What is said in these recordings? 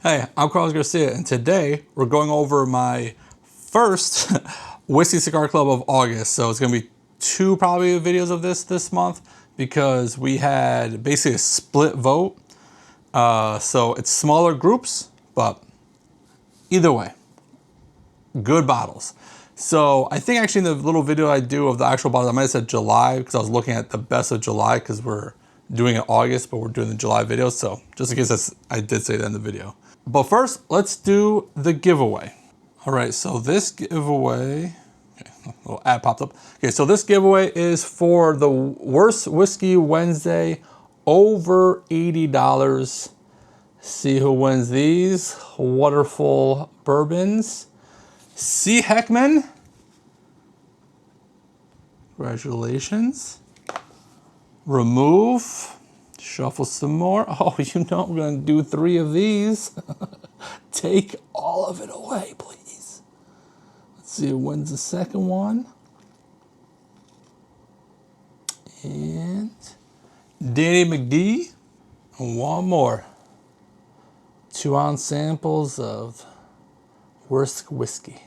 Hey, I'm Carlos Garcia, and today we're going over my first Whiskey Cigar Club of August. So it's going to be two probably videos of this month because we had basically a split vote. So it's smaller groups, but either way, good bottles. So I think actually in the little video I do of the actual bottles, I might have said July because I was looking at the best of July because we're doing it August, but we're doing the July video. So just in case I did say that in the video. But first, let's do the giveaway. All right, so this giveaway, okay, a little ad popped up. Okay, so this giveaway is for the Worst Whiskey Wednesday, over $80. See who wins these wonderful bourbons. C. Heckman, congratulations. Remove. Shuffle some more. Oh, you know I'm gonna do 3 of these. Take all of it away, please. Let's see when's the second one. And Danny McD. And one more. 2-ounce samples of Worst Whiskey.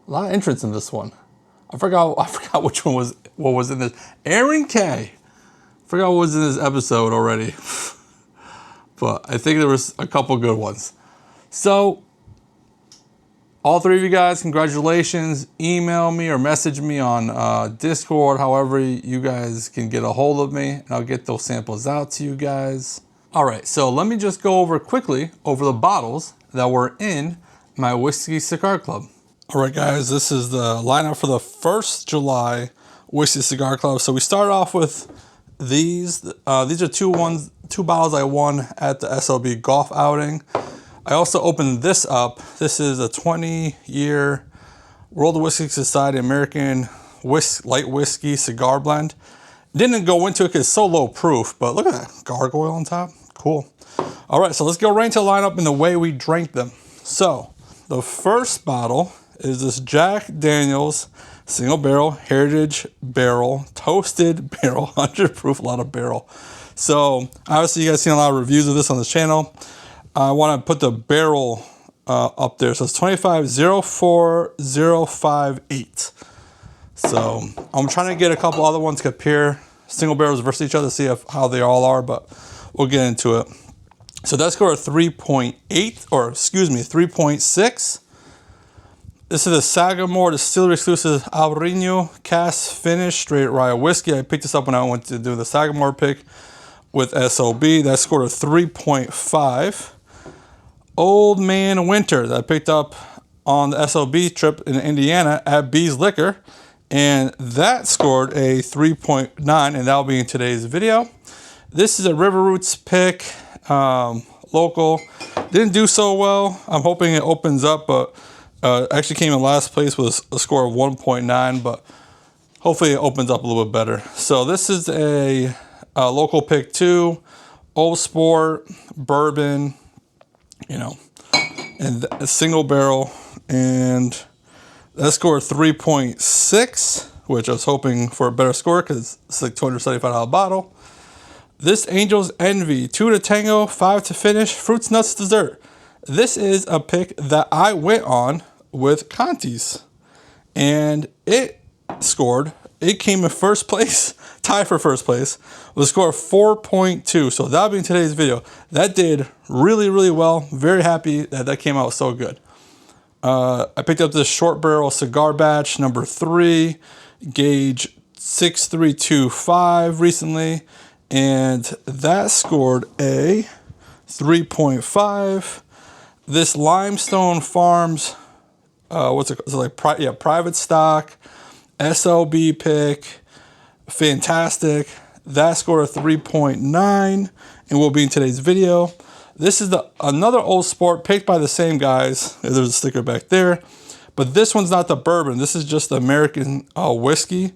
A lot of entrants in this one. I forgot which one was what was in this. Aaron K. Forgot what was in this episode already, but I think there was a couple good ones. So, all 3 of you guys, congratulations. Email me or message me on Discord, however you guys can get a hold of me, and I'll get those samples out to you guys. All right, so let me just go over quickly over the bottles that were in my Whiskey Cigar Club. All right, guys, this is the lineup for the 1st July Whiskey Cigar Club. So we start off with these are two bottles I won at the SLB golf outing. I also opened this up. This is a 20-year World Whiskey Society American light whiskey cigar blend. Didn't go into it because it's so low proof, but look at that gargoyle on top. Cool. All right, so let's go right into the lineup and the way we drank them. So the first bottle is this Jack Daniel's single barrel, heritage barrel, toasted barrel, 100 proof, a lot of barrel. So obviously you guys seen a lot of reviews of this on the channel. I want to put the barrel up there. So it's 2504058. So I'm trying to get a couple other ones to compare single barrels versus each other to see how they all are, but we'll get into it. So that's score 3.8, or excuse me, 3.6. This is a Sagamore Distillery exclusive Albarino cast finish straight rye whiskey. I picked this up when I went to do the Sagamore pick with SOB. That scored a 3.5. Old Man Winter that I picked up on the SOB trip in Indiana at B's Liquor. And that scored a 3.9, and that'll be in today's video. This is a River Roots pick, local. Didn't do so well. I'm hoping it opens up, but actually came in last place with a score of 1.9, but hopefully it opens up a little bit better. So this is a local pick too, Old Sport, bourbon, you know, and a single barrel, and that score 3.6, which I was hoping for a better score because it's like $275 bottle. This Angel's Envy, 2 to tango, 5 to finish, fruits, nuts, dessert. This is a pick that I went on with Conti's, and it came in first place, tied for first place, with a score of 4.2. So that'll be in today's video. That did really, really well. Very happy that came out so good. I picked up this short barrel cigar batch number 3, gauge 6325 recently, and that scored a 3.5. This Limestone Farms, what's it called? It's like private stock, SLB pick, fantastic. That scored a 3.9 and will be in today's video. This is another Old Sport picked by the same guys. There's a sticker back there, but this one's not the bourbon. This is just the American whiskey.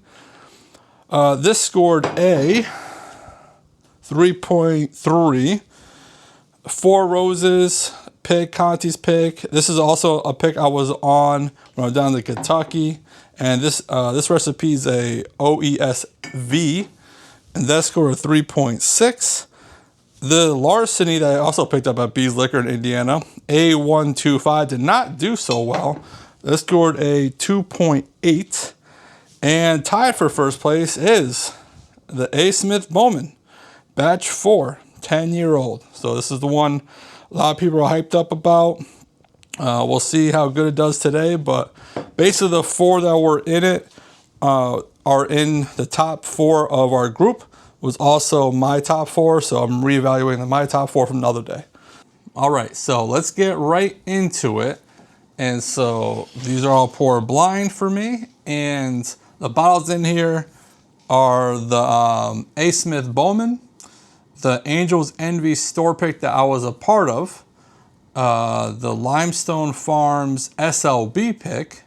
This scored a 3.3. Four Roses pick, Conti's pick. This is also a pick I was on when I was down to Kentucky, and this recipe is a OESV, and that scored a 3.6. The Larceny that I also picked up at B's Liquor in Indiana, A125, did not do so well. This scored a 2.8. And tied for first place is the A. Smith Bowman Batch 4, 10-year-old. So this is the one a lot of people are hyped up about. We'll see how good it does today, but basically the 4 that were in it are in the top 4 of our group. Was also my top 4, so I'm reevaluating my top 4 from the other day. All right, so let's get right into it. And so these are all poured blind for me, and the bottles in here are the A. Smith Bowman, the Angel's Envy store pick that I was a part of, the Limestone Farms SLB pick,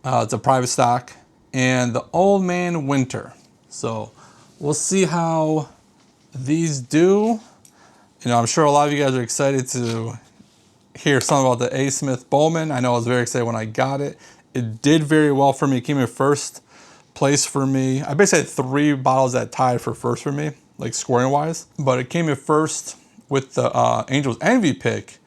it's a private stock, and the Old Man Winter. So we'll see how these do. You know, I'm sure a lot of you guys are excited to hear something about the A. Smith Bowman. I know I was very excited when I got it. It did very well for me. It came in first place for me. I basically had 3 bottles that tied for first for me, like scoring wise. But it came in first with the Angel's Envy pick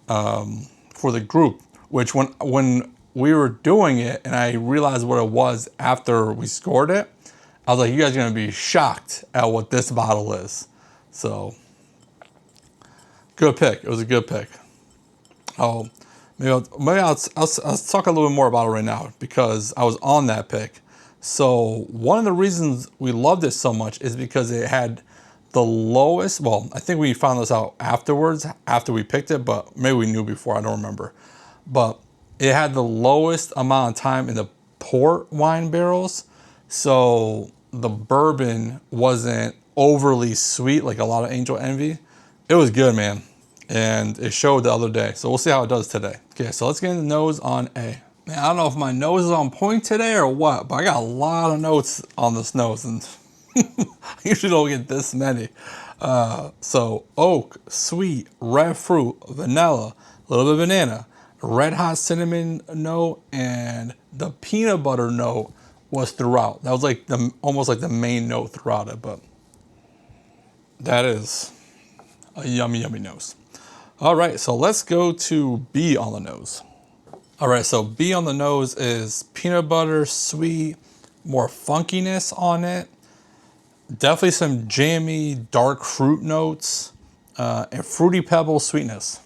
for the group, which when we were doing it and I realized what it was after we scored it, I was like, you guys are gonna be shocked at what this bottle is. So, good pick. It was a good pick. Oh, maybe I'll talk a little bit more about it right now because I was on that pick. So one of the reasons we loved it so much is because it had the lowest, well, I think we found this out afterwards, after we picked it, but maybe we knew before, I don't remember. But it had the lowest amount of time in the port wine barrels. So the bourbon wasn't overly sweet like a lot of Angel Envy. It was good, man. And it showed the other day. So we'll see how it does today. Okay, so let's get into the nose on A. Man, I don't know if my nose is on point today or what, but I got a lot of notes on this nose, and I usually don't get this many. So oak, sweet, red fruit, vanilla, a little bit of banana, red hot cinnamon note, and the peanut butter note was throughout. That was like almost like the main note throughout it, but that is a yummy, yummy nose. All right, so let's go to B on the nose. All right, so B on the nose is peanut butter, sweet, more funkiness on it. Definitely some jammy, dark fruit notes, and fruity pebble sweetness.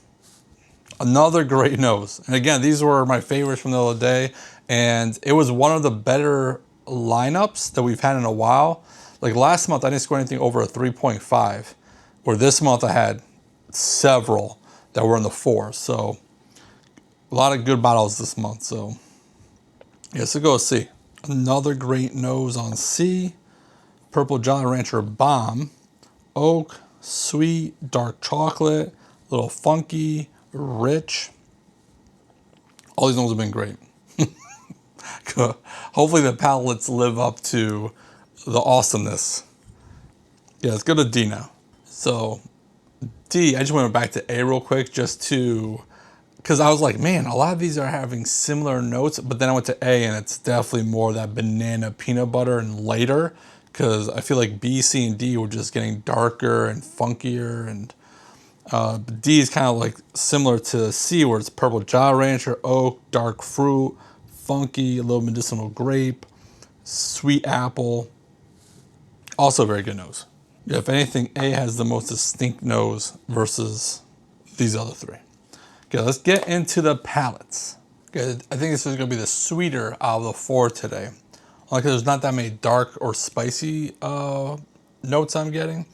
Another great nose. And again, these were my favorites from the other day, and it was one of the better lineups that we've had in a while. Like last month, I didn't score anything over a 3.5, where this month I had several that were in the 4s. So a lot of good bottles this month. So yes, let's go C. Another great nose on C. Purple Jolly Rancher Bomb. Oak, sweet, dark chocolate, a little funky, rich. All these noses have been great. Hopefully the palates live up to the awesomeness. Yeah, let's go to D now. So D, I just went back to A real quick just to, because I was like, man, a lot of these are having similar notes, but then I went to A and it's definitely more that banana peanut butter and lighter, because I feel like B, C, and D were just getting darker and funkier, and D is kind of like similar to C, where it's purple Jolly Rancher, oak, dark fruit, funky, a little medicinal grape, sweet apple. Also a very good nose. Yeah, if anything, A has the most distinct nose versus these other 3. Okay, let's get into the palates. Okay, I think this is gonna be the sweeter out of the 4 today. Only because there's not that many dark or spicy notes I'm getting.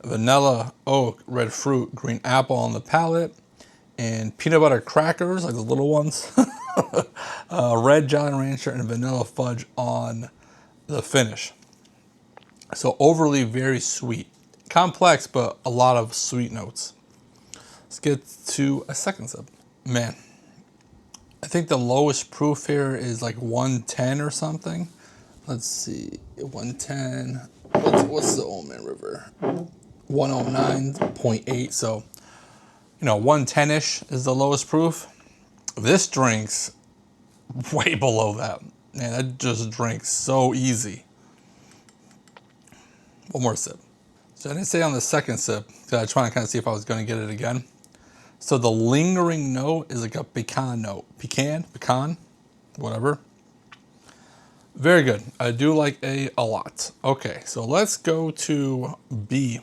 Vanilla, oak, red fruit, green apple on the palate, and peanut butter crackers, like the little ones. Red Jolly Rancher and vanilla fudge on the finish. So overly very sweet. Complex, but a lot of sweet notes. Let's get to a second sip. Man, I think the lowest proof here is like 110 or something. Let's see, 110. What's the Old Man River? 109.8. So, 110-ish is the lowest proof. This drink's way below that. Man, that just drinks so easy. One more sip. So I didn't say on the second sip, because I was trying to kind of see if I was going to get it again. So the lingering note is like a pecan note. Pecan, whatever. Very good. I do like A a lot. Okay, so let's go to B.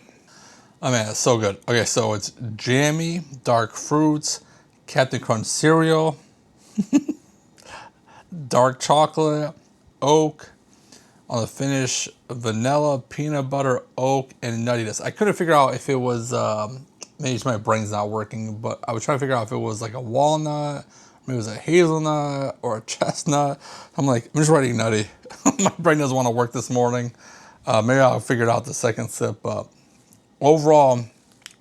Oh man, it's so good. Okay, so it's jammy, dark fruits, Captain Crunch cereal, dark chocolate, oak. On the finish, vanilla, peanut butter, oak, and nuttiness. I couldn't figure out if it was, maybe it's my brain's not working, but I was trying to figure out if it was like a walnut, maybe it was a hazelnut, or a chestnut. I'm just writing nutty. My brain doesn't want to work this morning. Maybe I'll figure it out the second sip, but overall,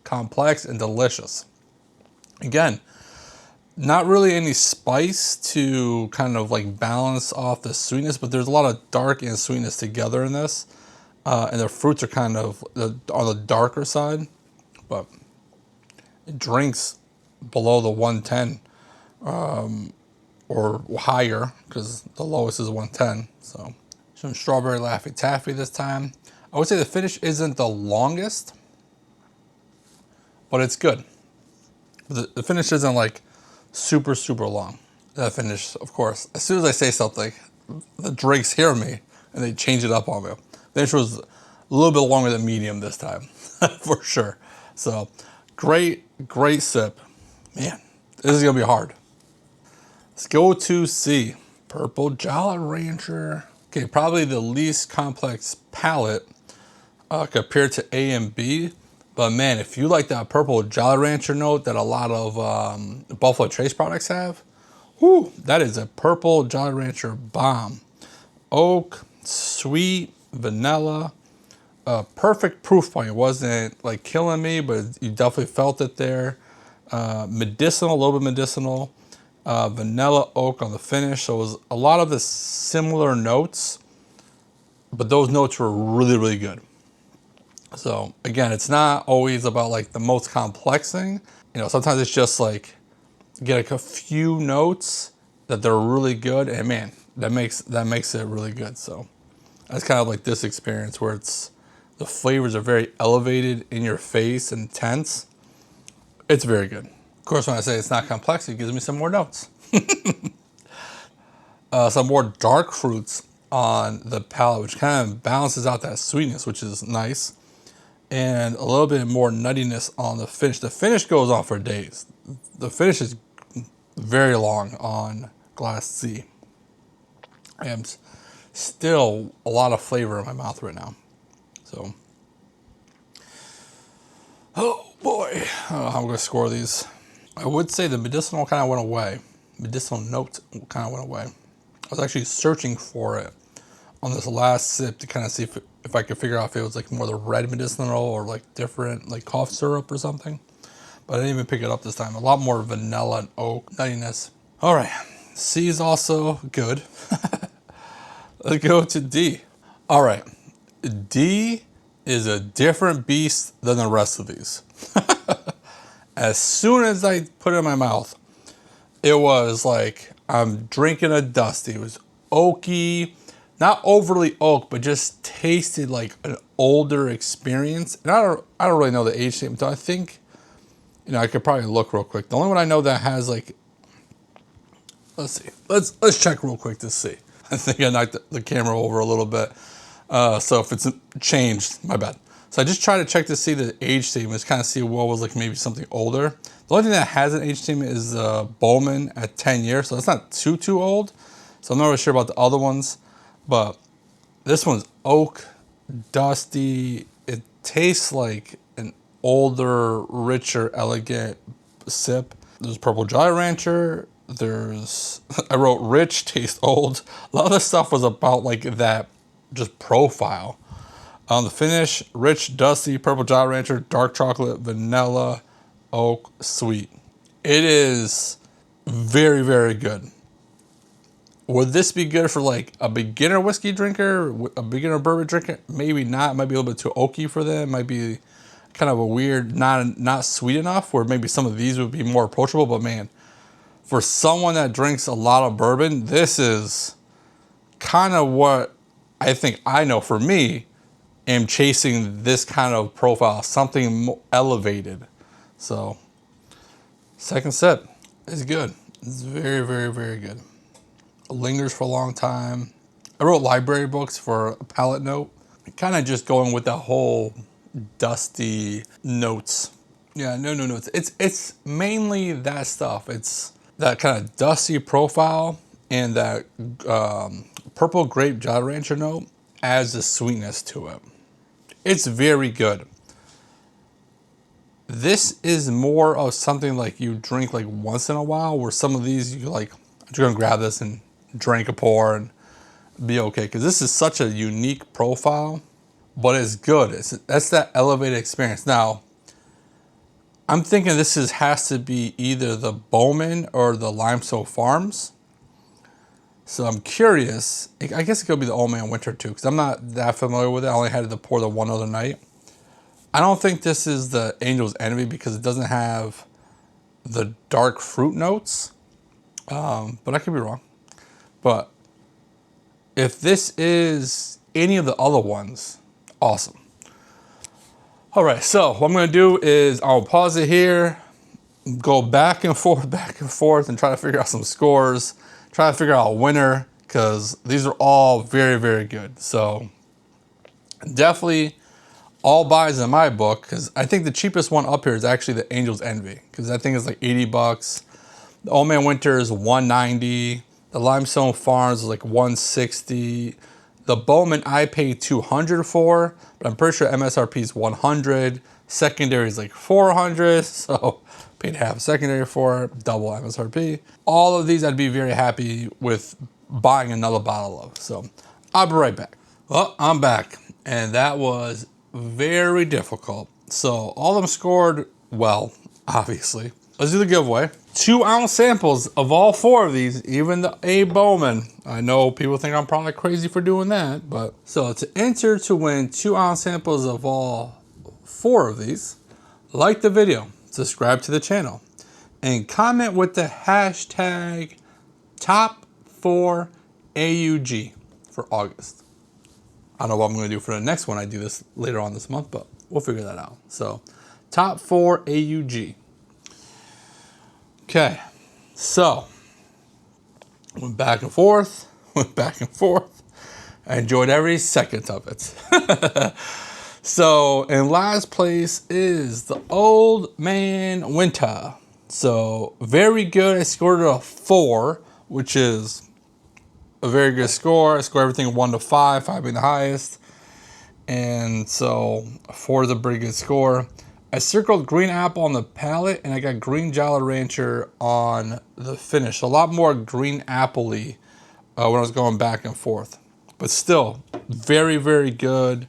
complex and delicious. Again, not really any spice to kind of like balance off the sweetness, but there's a lot of dark and sweetness together in this. And the fruits are kind of on the darker side, but it drinks below the 110 or higher, because the lowest is 110. So some strawberry Laffy Taffy this time. I would say the finish isn't the longest, but it's good. The finish isn't like super, super long. That finish, of course, as soon as I say something, the drinks hear me and they change it up on me. The finish was a little bit longer than medium this time, for sure. So great sip. Man, this is gonna be hard. Let's go to C. Purple Jolly Rancher. Okay, probably the least complex palate compared to A and B. But man, if you like that purple Jolly Rancher note that a lot of Buffalo Trace products have, whoo, that is a purple Jolly Rancher bomb. Oak, sweet, vanilla, perfect proof point. It wasn't like killing me, but you definitely felt it there. Medicinal, a little bit medicinal. Vanilla oak on the finish. So it was a lot of the similar notes, but those notes were really, really good. So again, it's not always about like the most complex thing. You know, sometimes it's just like get like a few notes that they're really good, and man, that makes it really good. So that's kind of like this experience where it's the flavors are very elevated, in your face, intense. It's very good. Of course, when I say it's not complex, it gives me some more notes. Some more dark fruits on the palate, which kind of balances out that sweetness, which is nice. And a little bit more nuttiness on the finish. The finish goes on for days. The finish is very long on Glass C. I am still a lot of flavor in my mouth right now. So, oh boy, I don't know how I'm going to score these. I would say the medicinal kind of went away. Medicinal note kind of went away. I was actually searching for it on this last sip to kind of see if I could figure out if it was like more the red medicinal or like different, like cough syrup or something. But I didn't even pick it up this time. A lot more vanilla and oak nuttiness. All right, C is also good. Let's go to D. All right, D is a different beast than the rest of these. As soon as I put it in my mouth, it was like I'm drinking a Dusty. It was oaky. Not overly oak, but just tasted like an older experience. And I don't really know the age statement. I think, you know, I could probably look real quick. The only one I know that has like, let's see, let's check real quick to see. I think I knocked the camera over a little bit. So if it's changed, my bad. So I just tried to check to see the age statement, kind of see what was like maybe something older. The only thing that has an age statement is Bowman at 10 years. So it's not too old. So I'm not really sure about the other ones. But this one's oak, dusty. It tastes like an older, richer, elegant sip. There's Purple Jolly Rancher. There's, I wrote rich, taste old. A lot of this stuff was about like that, just profile. On the finish, rich, dusty, Purple Jolly Rancher, dark chocolate, vanilla, oak, sweet. It is very, very good. Would this be good for like a beginner whiskey drinker, a beginner bourbon drinker? Maybe not. It might be a little bit too oaky for them. It might be kind of a weird, not sweet enough, where maybe some of these would be more approachable. But man, for someone that drinks a lot of bourbon, this is kind of what I think I know for me am chasing this kind of profile, something elevated. So second sip is good. It's very, very, very good. It lingers for a long time. I wrote library books for a palate note. Kind of just going with the whole dusty notes. Yeah, no notes. It's mainly that stuff. It's that kind of dusty profile and that purple grape Jolly Rancher note adds the sweetness to it. It's very good. This is more of something like you drink like once in a while, where some of these you like, I'm just gonna grab this and drink a pour and be okay. Because this is such a unique profile, but it's good. That's that elevated experience. Now, I'm thinking this has to be either the Bowman or the Limestone Farms. So I'm curious. I guess it could be the Old Man Winter too, because I'm not that familiar with it. I only had to pour the one other night. I don't think this is the Angel's Envy because it doesn't have the dark fruit notes. But I could be wrong. But if this is any of the other ones, awesome. All right, so what I'm gonna do is I'll pause it here, go back and forth, and try to figure out some scores, try to figure out a winner, because these are all very, very good. So definitely all buys in my book, because I think the cheapest one up here is actually the Angel's Envy, because I think it's like 80 bucks. The Old Man Winter is 190. The Limestone Farms is like 160. The Bowman I paid 200 for, but I'm pretty sure MSRP is 100. Secondary is like 400, so paid half secondary for it, double MSRP. All of these I'd be very happy with buying another bottle of. So I'll be right back. Well, I'm back, and that was very difficult. So all of them scored well, obviously. Let's do the giveaway. 2 ounce samples of all 4 of these, even the A Bowman. I know people think I'm probably crazy for doing that, but so to enter to win 2 ounce samples of all 4 of these, like the video, subscribe to the channel, and comment with the hashtag top4AUG for August. I don't know what I'm going to do for the next one. I do this later on this month, but we'll figure that out. So, top 4 AUG. Okay, so went back and forth. I enjoyed every second of it. So, in last place is the Old Man Winter. So, very good. I scored a 4, which is a very good score. I scored everything 1 to 5, 5 being the highest. And so 4 is a pretty good score. I circled green apple on the palate, and I got green Jolly Rancher on the finish. A lot more green apple-y when I was going back and forth. But still, very, very good.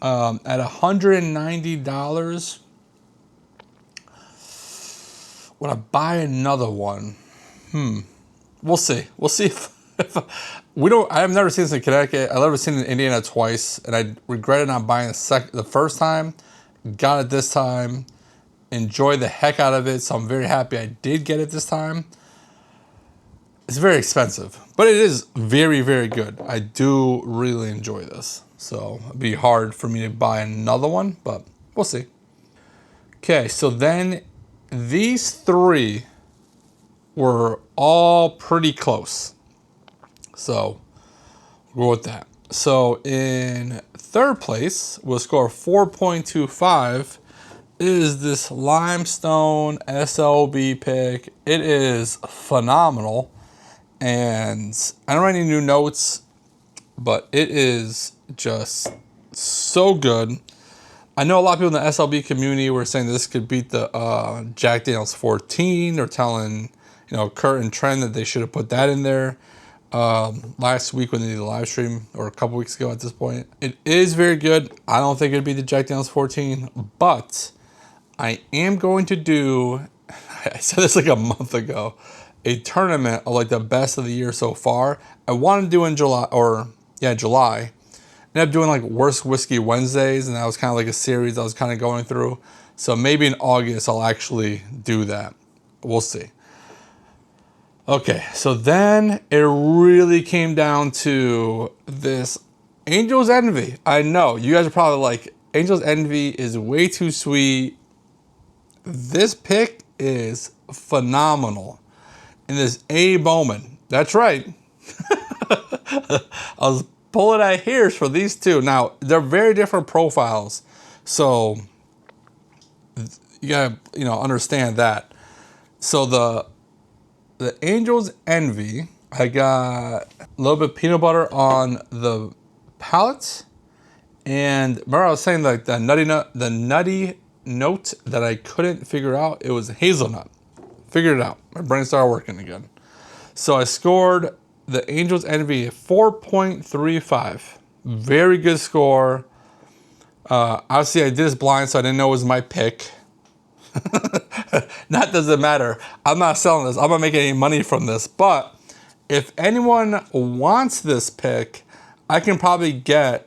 At $190, would I buy another one? We'll see. We'll see if I've never seen this in Connecticut. I've never seen it in Indiana twice, and I regretted not buying the first time. Got it this time. Enjoyed the heck out of it, so I'm very happy I did get it this time. It's very expensive, but it is very, very good. I do really enjoy this. So it'd be hard for me to buy another one, but we'll see. Okay, so then these 3 were all pretty close. So we'll go with that. So in third place, we'll score 4.25, is this Limestone SLB pick. It is phenomenal. And I don't write any new notes, but it is just so good. I know a lot of people in the SLB community were saying this could beat the Jack Daniel's 14. They're telling, Kurt and Trent that they should have put that in there last week when they did the live stream, or a couple weeks ago at this point. It is very good. I don't think it'd be the Jack Daniel's 14, but I am going to do, I said this like a month ago, a tournament of like the best of the year so far. I wanted to do in July. Ended up doing like Worst Whiskey Wednesdays, and that was kind of like a series I was kind of going through. So maybe in August I'll actually do that. We'll see. Okay, so then it really came down to this Angel's Envy. I know you guys are probably like, Angel's Envy is way too sweet. This pick is phenomenal. And this A. Bowman. That's right. I was pulling out hairs for these two. Now, they're very different profiles. So, you gotta, understand that. So, the Angel's Envy, I got a little bit of peanut butter on the palate. And remember I was saying like the nutty note that I couldn't figure out? It was hazelnut. Figured it out. My brain started working again. So I scored the Angel's Envy 4.35. Very good score. Obviously, I did this blind, so I didn't know it was my pick. That doesn't matter. I'm not selling this. I'm not making any money from this. But if anyone wants this pick, I can probably get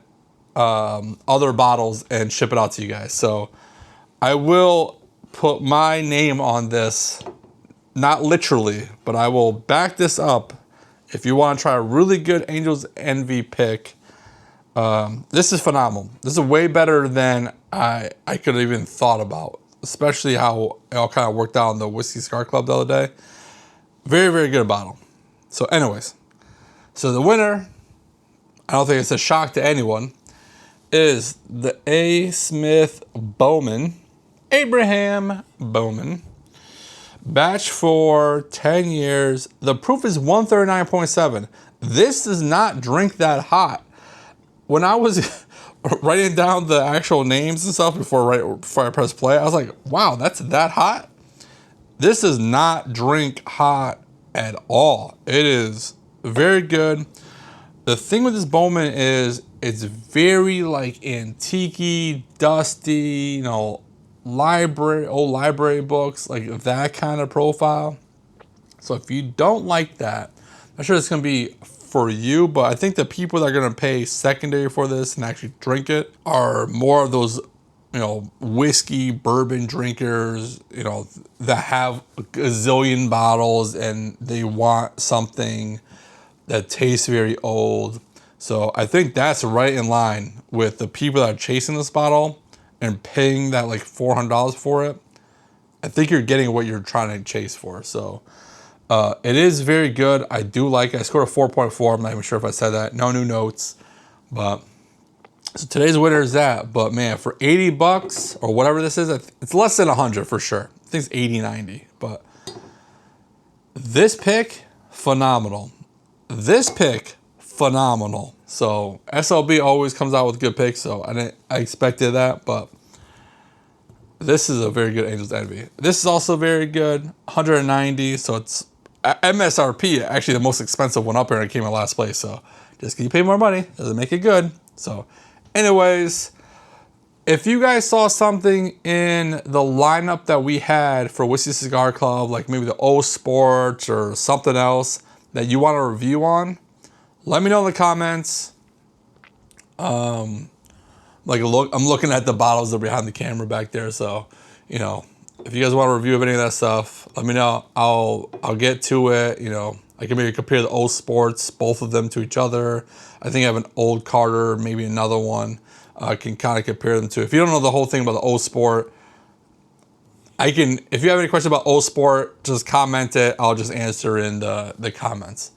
other bottles and ship it out to you guys. So I will put my name on this. Not literally, but I will back this up. If you want to try a really good Angel's Envy pick, this is phenomenal. This is way better than I could have even thought about, especially how it all kind of worked out in the Whiskey Cigar Club the other day. Very, very good bottle. So anyways, so the winner, I don't think it's a shock to anyone, is the A. Smith Bowman, Abraham Bowman Batch for 10 years. The proof is 139.7. This does not drink that hot. When I was writing down the actual names and stuff before I press play, I was like, wow, that's that hot? This does not drink hot at all. It is very good. The thing with this Bowman is it's very like antique-y, dusty, old library books, like that kind of profile. So if you don't like that, I'm not sure it's going to be for you, but I think the people that are going to pay secondary for this and actually drink it are more of those, whiskey, bourbon drinkers, that have a gazillion bottles and they want something that tastes very old. So I think that's right in line with the people that are chasing this bottle and paying that like $400 for it. I think you're getting what you're trying to chase for. So it is very good. I do like it. I scored a 4.4. I'm not even sure if I said that. No new notes. But so today's winner is that. But man, for 80 bucks or whatever this is, it's less than 100 for sure. I think it's 80, 90. But this pick, phenomenal. This pick, phenomenal. So SLB always comes out with good picks, so I expected that, but this is a very good Angel's Envy. This is also very good, 190, so it's MSRP, actually the most expensive one up here, and it came in last place, so just because you pay more money doesn't make it good. So anyways, if you guys saw something in the lineup that we had for Whiskey Cigar Club, like maybe the O Sports or something else that you want to review on, let me know in the comments. I'm looking at the bottles that are behind the camera back there. So, if you guys want a review of any of that stuff, let me know. I'll get to it. I can maybe compare the old Sports, both of them to each other. I think I have an old Carter, maybe another one. I can kind of compare them to. If you don't know the whole thing about the old Sport, if you have any questions about old Sport, just comment it. I'll just answer in the comments.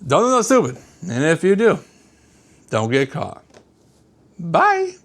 Don't do nothing stupid. And if you do, don't get caught. Bye.